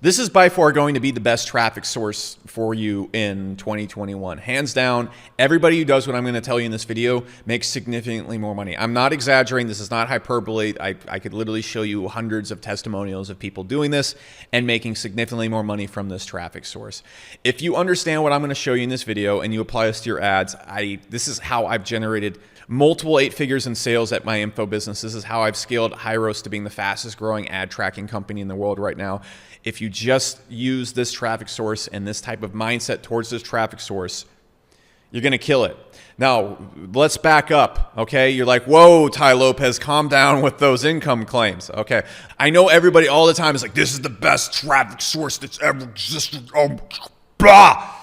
This is by far going to be the best traffic source for you in 2021. Hands down, everybody who does what I'm going to tell you in this video makes significantly more money. I'm not exaggerating. This is not hyperbole. I could literally show you hundreds of testimonials of people doing this and making significantly more money from this traffic source. If you understand what I'm going to show you in this video and you apply this to your ads, this is how I've generated multiple 8 figures in sales at my info business. This is how I've scaled Hyros to being the fastest growing ad tracking company in the world right now. If you just use this traffic source and this type of mindset towards this traffic source, you're going to kill it. Now, let's back up, okay? You're like, whoa, Ty Lopez, calm down with those income claims, okay? I know everybody all the time is like, this is the best traffic source that's ever existed. Oh, blah.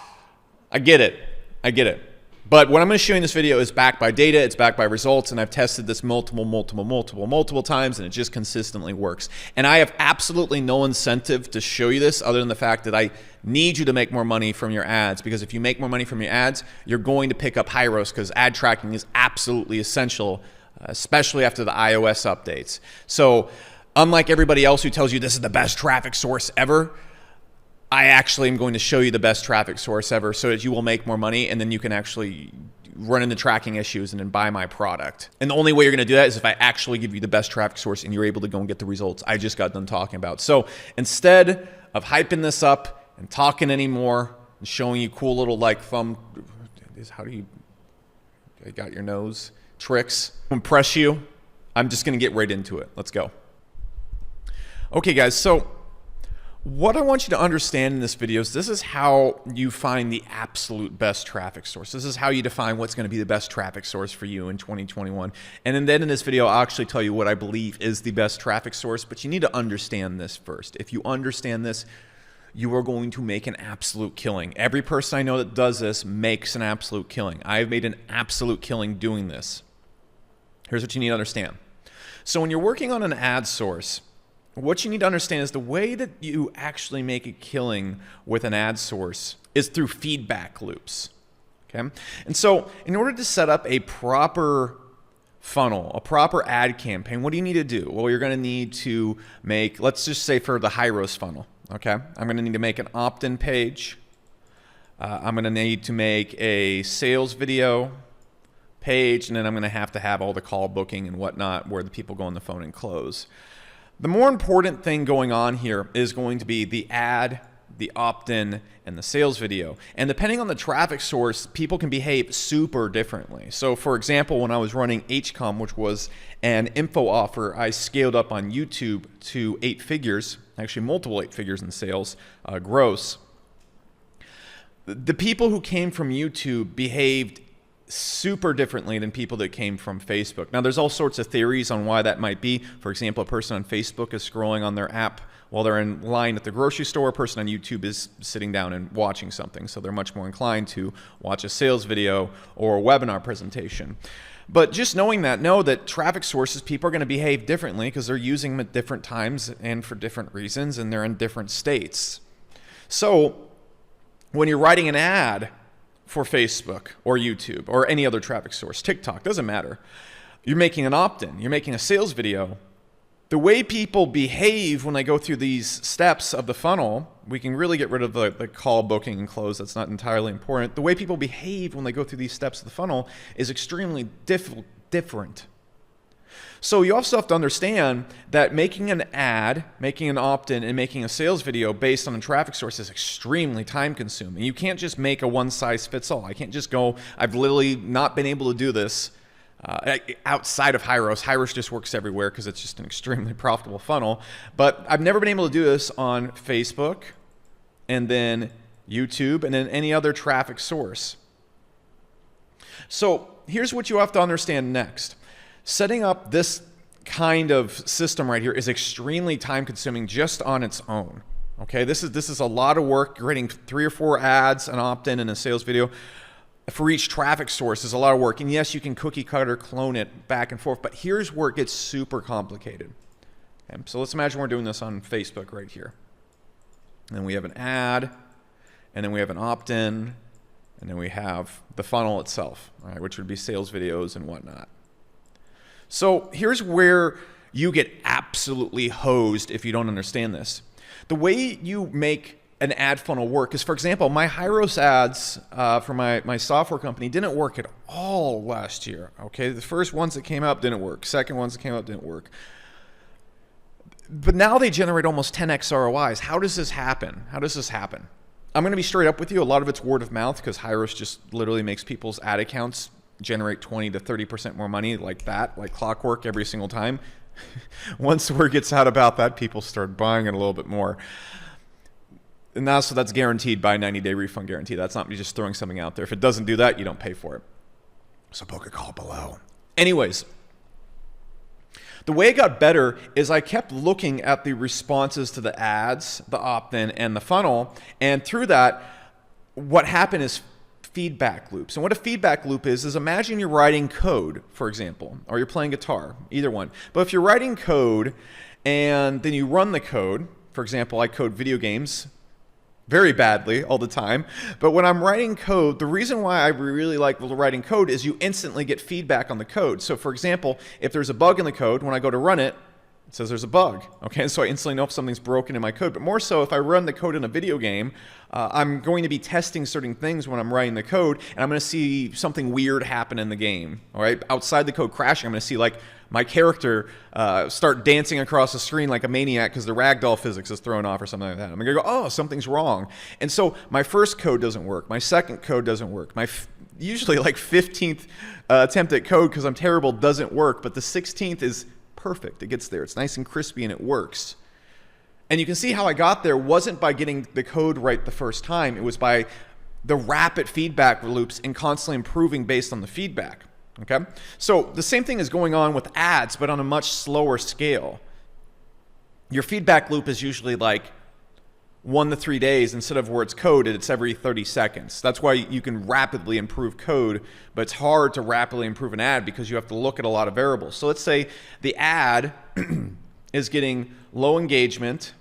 I get it. I get it. But what I'm going to show you in this video is backed by data, it's backed by results, and I've tested this multiple times, and it just consistently works. And I have absolutely no incentive to show you this other than the fact that I need you to make more money from your ads, because if you make more money from your ads, you're going to pick up Hyros, because ad tracking is absolutely essential, especially after the iOS updates. So unlike everybody else who tells you this is the best traffic source ever, I actually am going to show you the best traffic source ever so that you will make more money, and then you can actually run into tracking issues and then buy my product. And the only way you're going to do that is if I actually give you the best traffic source and you're able to go and get the results I just got done talking about. So instead of hyping this up and talking anymore and showing you cool little like I got your nose tricks to impress you, I'm just going to get right into it. Let's go. Okay, guys, so what I want you to understand in this video is this is how you find the absolute best traffic source. This is how you define what's going to be the best traffic source for you in 2021. And then in this video, I'll actually tell you what I believe is the best traffic source, but you need to understand this first. If you understand this, you are going to make an absolute killing. Every person I know that does this makes an absolute killing. I have made an absolute killing doing this. Here's what you need to understand. So when you're working on an ad source, what you need to understand is the way that you actually make a killing with an ad source is through feedback loops, okay? And so in order to set up a proper funnel, a proper ad campaign, what do you need to do? Well, you're going to need to make, let's just say for the Hyros funnel, okay? I'm going to need to make an opt-in page. I'm going to need to make a sales video page, and then I'm going to have all the call booking and whatnot where the people go on the phone and close. The more important thing going on here is going to be the ad, the opt-in, and the sales video. And depending on the traffic source, people can behave super differently. So for example, when I was running HCOM, which was an info offer, I scaled up on YouTube to 8 figures, actually multiple 8 figures in sales, gross. The people who came from YouTube behaved super differently than people that came from Facebook. Now, there's all sorts of theories on why that might be. For example, a person on Facebook is scrolling on their app while they're in line at the grocery store. A person on YouTube is sitting down and watching something, so they're much more inclined to watch a sales video or a webinar presentation. But just knowing that, know that traffic sources, people are going to behave differently because they're using them at different times and for different reasons, and they're in different states. So when you're writing an ad for Facebook or YouTube or any other traffic source, TikTok, doesn't matter. You're making an opt-in, you're making a sales video. The way people behave when they go through these steps of the funnel, we can really get rid of the call, booking, and close. That's not entirely important. The way people behave when they go through these steps of the funnel is extremely different. So you also have to understand that making an ad, making an opt-in, and making a sales video based on a traffic source is extremely time consuming. You can't just make a one-size-fits-all. I can't just go, I've literally not been able to do this outside of Hyros. Hyros just works everywhere because it's just an extremely profitable funnel. But I've never been able to do this on Facebook and then YouTube and then any other traffic source. So here's what you have to understand next. Setting up this kind of system right here is extremely time consuming just on its own. Okay, this is a lot of work. Creating 3 or 4 ads, an opt-in, and a sales video for each traffic source is a lot of work. And yes, you can cookie cutter clone it back and forth, but here's where it gets super complicated. Okay, so let's imagine we're doing this on Facebook right here. And then we have an ad, and then we have an opt-in, and then we have the funnel itself, all right, which would be sales videos and whatnot. So here's where you get absolutely hosed if you don't understand this. The way you make an ad funnel work is, for example, my Hyros ads for my software company didn't work at all last year. Okay, the first ones that came out didn't work. Second ones that came out didn't work. But now they generate almost 10x ROIs. How does this happen? How does this happen? I'm going to be straight up with you. A lot of it's word of mouth because Hyros just literally makes people's ad accounts generate 20 to 30% more money like that, like clockwork every single time. Once the word gets out about that, people start buying it a little bit more. And so that's guaranteed by 90-day refund guarantee. That's not me just throwing something out there. If it doesn't do that, you don't pay for it. So book a call below. Anyways, the way it got better is I kept looking at the responses to the ads, the opt-in, and the funnel. And through that, what happened is feedback loops. And what a feedback loop is imagine you're writing code, for example, or you're playing guitar, either one. But if you're writing code and then you run the code, for example, I code video games very badly all the time. But when I'm writing code, the reason why I really like writing code is you instantly get feedback on the code. So for example, if there's a bug in the code, when I go to run it, it says there's a bug. Okay, so I instantly know if something's broken in my code. But more so, if I run the code in a video game, I'm going to be testing certain things when I'm writing the code, and I'm going to see something weird happen in the game. All right, outside the code crashing, I'm going to see like my character start dancing across the screen like a maniac because the ragdoll physics is thrown off or something like that. I'm going to go, oh, something's wrong. And so my first code doesn't work. My second code doesn't work. My usually like 15th attempt at code, because I'm terrible, doesn't work. But the 16th is perfect. It gets there. It's nice and crispy and it works. And you can see how I got there wasn't by getting the code right the first time. It was by the rapid feedback loops and constantly improving based on the feedback. Okay? So the same thing is going on with ads, but on a much slower scale. Your feedback loop is usually like 1 to 3 days instead of where it's coded, it's every 30 seconds. That's why you can rapidly improve code, but it's hard to rapidly improve an ad because you have to look at a lot of variables. So let's say the ad is getting low engagement,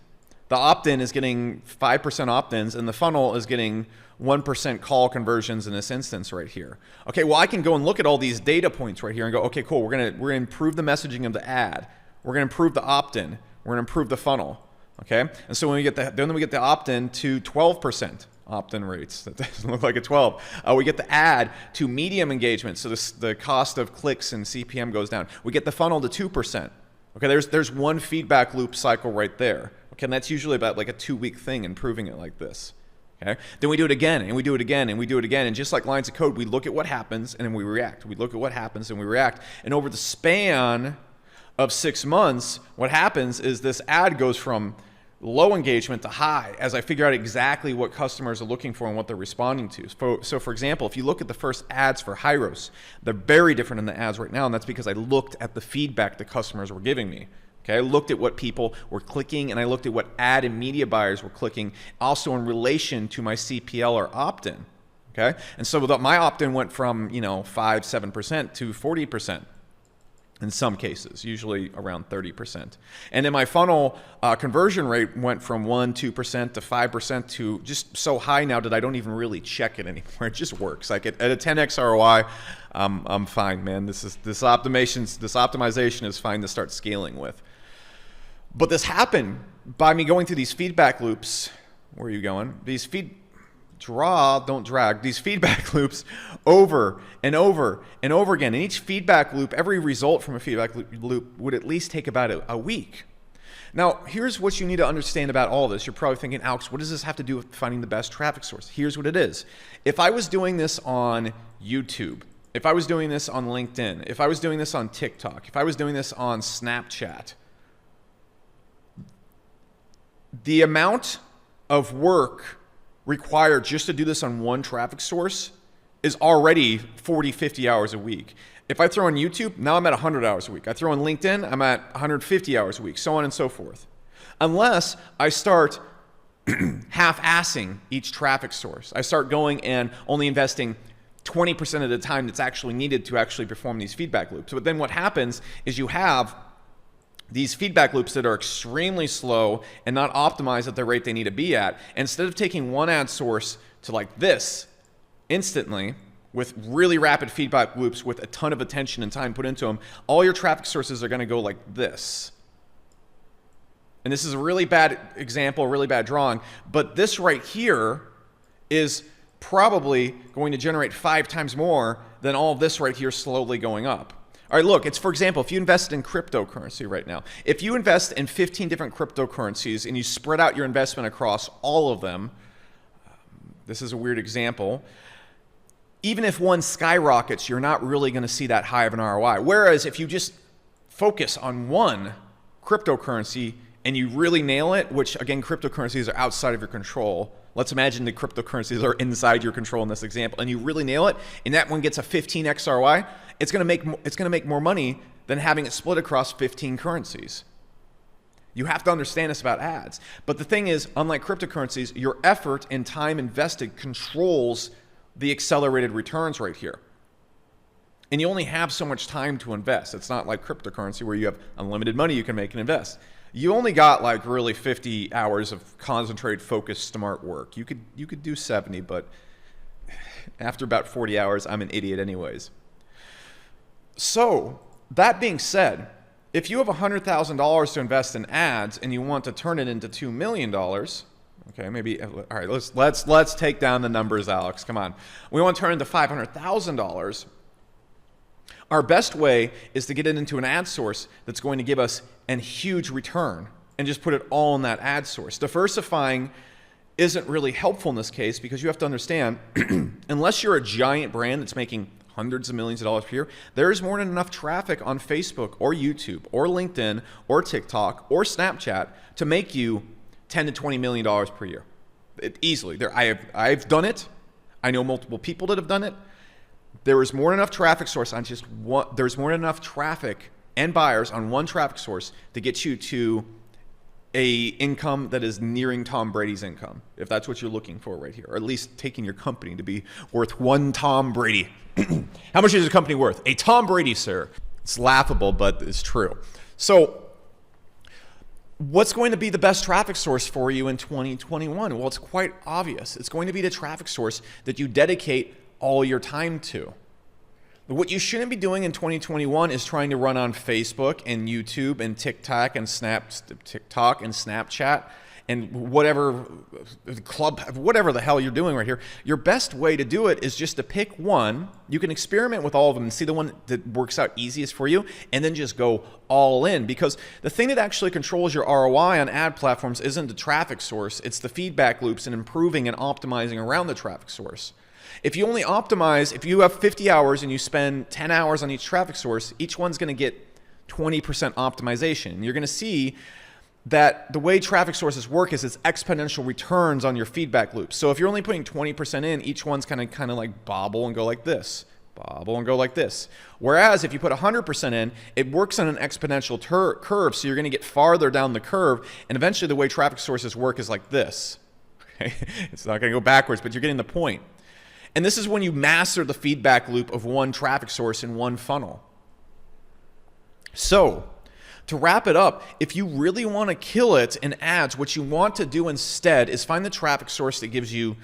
the opt-in is getting 5% opt-ins, and the funnel is getting 1% call conversions in this instance right here. Okay, well, I can go and look at all these data points right here and go, okay, cool, we're gonna improve the messaging of the ad. We're gonna improve the opt-in. We're gonna improve the funnel. Okay, and so when we get the opt-in to 12% opt-in rates. That doesn't look like a 12. We get the ad to medium engagement, so the cost of clicks and CPM goes down. We get the funnel to 2%. Okay, there's one feedback loop cycle right there. Okay, and that's usually about like a 2-week thing, improving it like this. Okay, then we do it again, and we do it again, and we do it again, and just like lines of code, we look at what happens and then we react. We look at what happens and we react, and over the span of 6 months, what happens is this ad goes from low engagement to high as I figure out exactly what customers are looking for and what they're responding to. So for example, if you look at the first ads for Hyros, they're very different than the ads right now, and that's because I looked at the feedback the customers were giving me. Okay, I looked at what people were clicking, and I looked at what ad and media buyers were clicking, also in relation to my CPL or opt-in. Okay, and so my opt-in went from 5-7% to 40%. In some cases, usually around 30%. And then my funnel conversion rate went from 1-2% to 5% to just so high now that I don't even really check it anymore. It just works. Like at a 10x ROI, I'm fine, man. This optimization is fine to start scaling with. But this happened by me going through these feedback loops. Where are you going? Don't drag these feedback loops over and over and over again. And each feedback loop, every result from a feedback loop would at least take about a week. Now, here's what you need to understand about all this. You're probably thinking, Alex, what does this have to do with finding the best traffic source? Here's what it is. If I was doing this on YouTube, if I was doing this on LinkedIn, if I was doing this on TikTok, if I was doing this on Snapchat, the amount of work required just to do this on one traffic source is already 40, 50 hours a week. If I throw on YouTube, now I'm at 100 hours a week. I throw on LinkedIn, I'm at 150 hours a week, so on and so forth. Unless I start half-assing each traffic source. I start going and only investing 20% of the time that's actually needed to actually perform these feedback loops. But then what happens is you have these feedback loops that are extremely slow and not optimized at the rate they need to be at. Instead of taking one ad source to like this instantly with really rapid feedback loops with a ton of attention and time put into them, all your traffic sources are going to go like this. And this is a really bad example, a really bad drawing, but this right here is probably going to generate 5 times more than all of this right here slowly going up. All right, look, it's, for example, if you invested in cryptocurrency right now, if you invest in 15 different cryptocurrencies and you spread out your investment across all of them, this is a weird example, even if one skyrockets, you're not really going to see that high of an ROI. Whereas if you just focus on one cryptocurrency and you really nail it, which again, cryptocurrencies are outside of your control. Let's imagine the cryptocurrencies are inside your control in this example, and you really nail it, and that one gets a 15x ROI. It's going to make more money than having it split across 15 currencies. You have to understand this about ads. But the thing is, unlike cryptocurrencies, your effort and time invested controls the accelerated returns right here. And you only have so much time to invest. It's not like cryptocurrency where you have unlimited money you can make and invest. You only got like really 50 hours of concentrated, focused, smart work. You could do 70, but after about 40 hours, I'm an idiot anyways. So that being said, if you have $100,000 to invest in ads and you want to turn it into $2 million, okay, maybe, all right, let's take down the numbers, Alex. Come on. We want to turn it into $500,000. Our best way is to get it into an ad source that's going to give us a huge return and just put it all in that ad source. Diversifying isn't really helpful in this case because you have to understand, unless you're a giant brand that's making hundreds of millions of dollars per year, there's more than enough traffic on Facebook or YouTube or LinkedIn or TikTok or Snapchat to make you $10 to $20 million per year. Easily. I've done it. I know multiple people that have done it. There is more than enough traffic source on just one. There's more than enough traffic and buyers on one traffic source to get you to a income that is nearing Tom Brady's income, if that's what you're looking for right here, or at least taking your company to be worth one Tom Brady. How much is a company worth? A Tom Brady, sir. It's laughable, but it's true. So what's going to be the best traffic source for you in 2021? Well, it's quite obvious. It's going to be the traffic source that you dedicate all your time to. What you shouldn't be doing in 2021 is trying to run on Facebook and YouTube and TikTok and Snapchat and whatever the hell you're doing right here. Your best way to do it is just to pick one. You can experiment with all of them and see the one that works out easiest for you, and then just go all in. Because the thing that actually controls your ROI on ad platforms isn't the traffic source, it's the feedback loops and improving and optimizing around the traffic source. If you only optimize, if you have 50 hours and you spend 10 hours on each traffic source, each one's going to get 20% optimization. You're going to see that the way traffic sources work is it's exponential returns on your feedback loops. So if you're only putting 20% in, each one's kind of like bobble and go like this, bobble and go like this. Whereas if you put 100% in, it works on an exponential curve, so you're going to get farther down the curve, and eventually the way traffic sources work is like this. Okay? It's not going to go backwards, but you're getting the point. And this is when you master the feedback loop of one traffic source in one funnel. So, to wrap it up, if you really want to kill it in ads, what you want to do instead is find the traffic source that gives you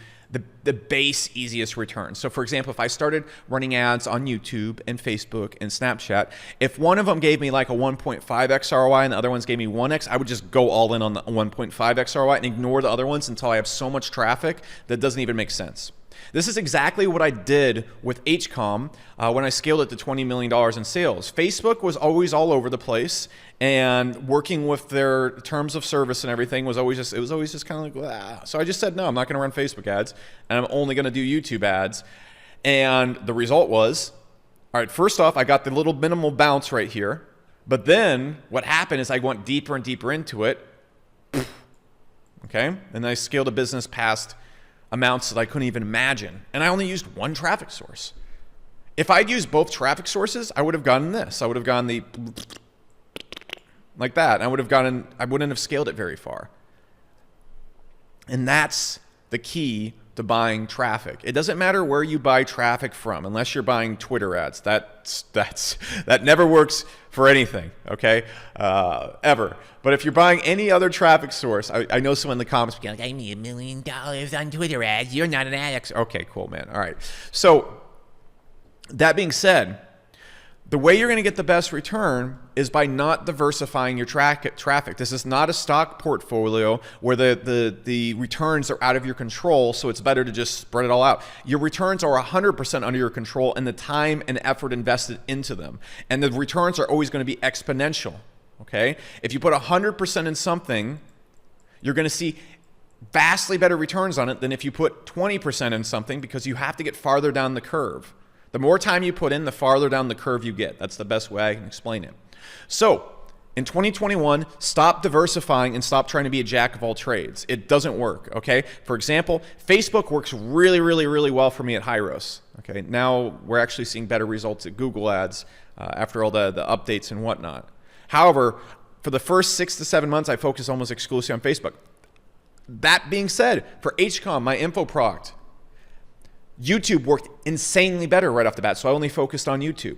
the base easiest return. So for example, if I started running ads on YouTube and Facebook and Snapchat, if one of them gave me like a 1.5x ROI and the other ones gave me 1x, I would just go all in on the 1.5x ROI and ignore the other ones until I have so much traffic that doesn't even make sense. This is exactly what I did with HCOM when I scaled it to $20 million in sales. Facebook was always all over the place, and working with their terms of service and everything was always just kind of like, ah. So I just said, no, I'm not going to run Facebook ads, and I'm only going to do YouTube ads. And the result was, all right, first off, I got the little minimal bounce right here, but then what happened is I went deeper and deeper into it, okay? And I scaled a business past amounts that I couldn't even imagine. And I only used one traffic source. If I'd used both traffic sources, I would have gotten this. I would have gotten the like that. I wouldn't have scaled it very far. And that's the key to buying traffic. It doesn't matter where you buy traffic from, unless you're buying Twitter ads. That never works for anything, okay? Ever. But if you're buying any other traffic source, I know someone in the comments will be like, I made $1 million on Twitter ads. You're not an ad expert. Okay, cool, man. All right. So that being said, The way you're going to get the best return is by not diversifying your traffic. This is not a stock portfolio where the returns are out of your control, so it's better to just spread it all out. Your returns are 100% under your control and the time and effort invested into them. And the returns are always going to be exponential, okay? If you put 100% in something, you're going to see vastly better returns on it than if you put 20% in something, because you have to get farther down the curve. The more time you put in, the farther down the curve you get. That's the best way I can explain it. So in 2021, stop diversifying and stop trying to be a jack of all trades. It doesn't work, okay? For example, Facebook works really, really, really well for me at Hyros. Okay, now we're actually seeing better results at Google Ads after all the updates and whatnot. However, for the first 6 to 7 months, I focused almost exclusively on Facebook. That being said, for HCOM, my info product, YouTube worked insanely better right off the bat, so I only focused on YouTube.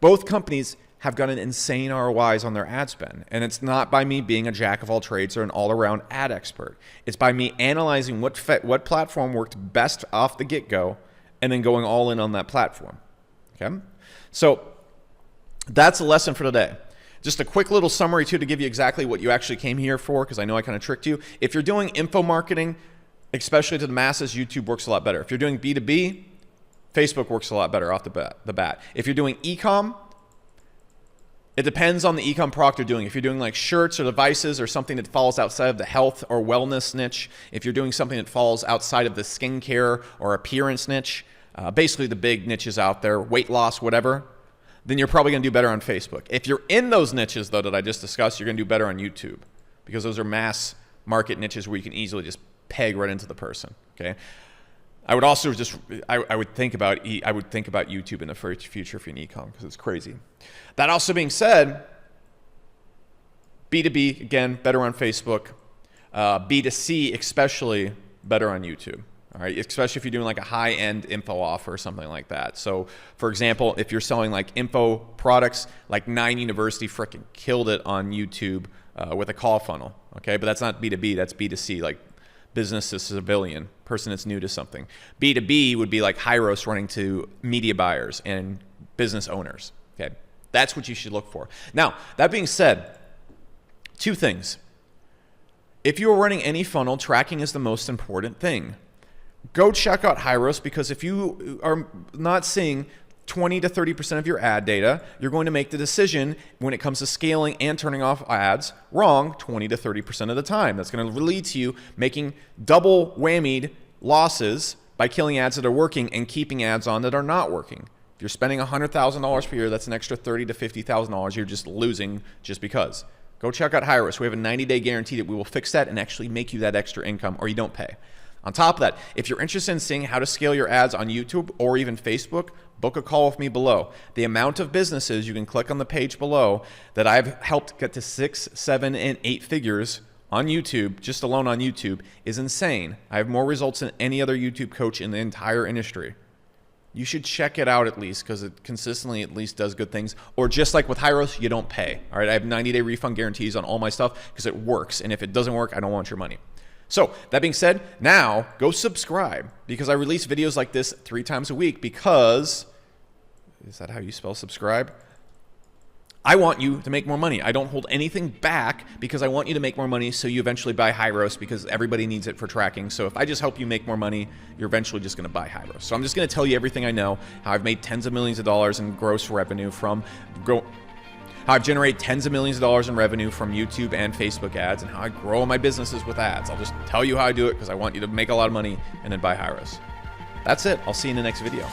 Both companies have gotten insane ROIs on their ad spend, and it's not by me being a jack of all trades or an all-around ad expert. It's by me analyzing what platform worked best off the get-go and then going all in on that platform. Okay? So that's a lesson for today. Just a quick little summary too to give you exactly what you actually came here for, because I know I kind of tricked you. If you're doing info marketing, especially to the masses, YouTube works a lot better. If you're doing B2B, Facebook works a lot better off the bat. If you're doing e-com, it depends on the e-com product you're doing. If you're doing like shirts or devices or something that falls outside of the health or wellness niche, if you're doing something that falls outside of the skincare or appearance niche, basically the big niches out there, weight loss, whatever, then you're probably going to do better on Facebook. If you're in those niches, though, that I just discussed, you're going to do better on YouTube, because those are mass market niches where you can easily just peg right into the person. Okay, I would also just I would think about YouTube in the future for an e-com, because it's crazy. That also being said, B2B again better on Facebook, B2C especially better on YouTube. All right, especially if you're doing like a high-end info offer or something like that. So, for example, if you're selling like info products, like 9 University freaking killed it on YouTube with a call funnel. Okay, but that's not B2B, that's B2C, like business to civilian, person that's new to something. B2B would be like Hyros running to media buyers and business owners. Okay, that's what you should look for. Now, that being said, 2 things. If you're running any funnel, tracking is the most important thing. Go check out Hyros, because if you are not seeing 20 to 30% of your ad data, you're going to make the decision when it comes to scaling and turning off ads wrong 20 to 30% of the time. That's going to lead to you making double whammied losses by killing ads that are working and keeping ads on that are not working. If you're spending $100,000 per year, that's an extra $30,000 to $50,000 you're just losing just because. Go check out Hyros. We have a 90-day guarantee that we will fix that and actually make you that extra income, or you don't pay. On top of that, if you're interested in seeing how to scale your ads on YouTube or even Facebook, book a call with me below. The amount of businesses, you can click on the page below, that I've helped get to 6, 7, and 8 figures on YouTube, just alone on YouTube, is insane. I have more results than any other YouTube coach in the entire industry. You should check it out at least, because it consistently at least does good things. Or just like with Hyros, you don't pay. All right, I have 90-day refund guarantees on all my stuff because it works. And if it doesn't work, I don't want your money. So that being said, now go subscribe, because I release videos like this 3 times a week, because, is that how you spell subscribe? I want you to make more money. I don't hold anything back, because I want you to make more money so you eventually buy Hyros, because everybody needs it for tracking. So if I just help you make more money, you're eventually just going to buy Hyros. So I'm just going to tell you everything I know, how I've made tens of millions of dollars in gross revenue from how I've generated tens of millions of dollars in revenue from YouTube and Facebook ads, and how I grow my businesses with ads. I'll just tell you how I do it, because I want you to make a lot of money and then buy Hyros. That's it. I'll see you in the next video.